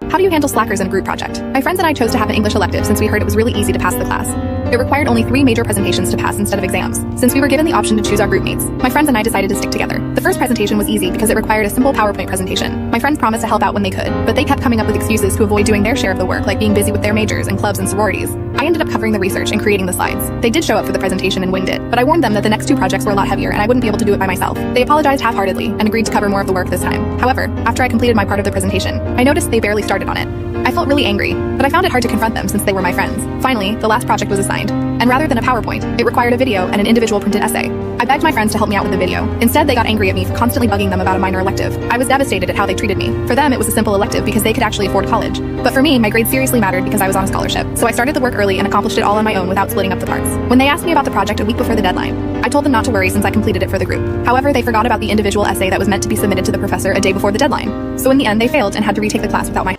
How do you handle slackers in a group project? My friends and I chose to have an English elective since we heard it was really easy to pass the class. It required only 3 major presentations to pass instead of exams. Since we were given the option to choose our group mates, my friends and I decided to stick together. The first presentation was easy because it required a simple PowerPoint presentation. My friends promised to help out when they could, but they kept coming up with excuses to avoid doing their share of the work, like being busy with their majors and clubs and sororities. I ended up covering the research and creating the slides. They did show up for the presentation and winged it, but I warned them that the next 2 projects were a lot heavier and I wouldn't be able to do it by myself. They apologized half-heartedly and agreed to cover more of the work this time. However, after I completed my part of the presentation, I noticed they barely started on it. I felt really angry, but I found it hard to confront them since they were my friends. Finally, the last project was assigned, and rather than a PowerPoint, it required a video and an individual printed essay. I begged my friends to help me out with the video. Instead, they got angry at me for constantly bugging them about a minor elective. I was devastated at how they treated me. For them, it was a simple elective because they could actually afford college. But for me, my grades seriously mattered because I was on a scholarship. So I started the work early and accomplished it all on my own without splitting up the parts. When they asked me about the project a week before the deadline, I told them not to worry since I completed it for the group. However, they forgot about the individual essay that was meant to be submitted to the professor a day before the deadline. So in the end, they failed and had to retake the class without my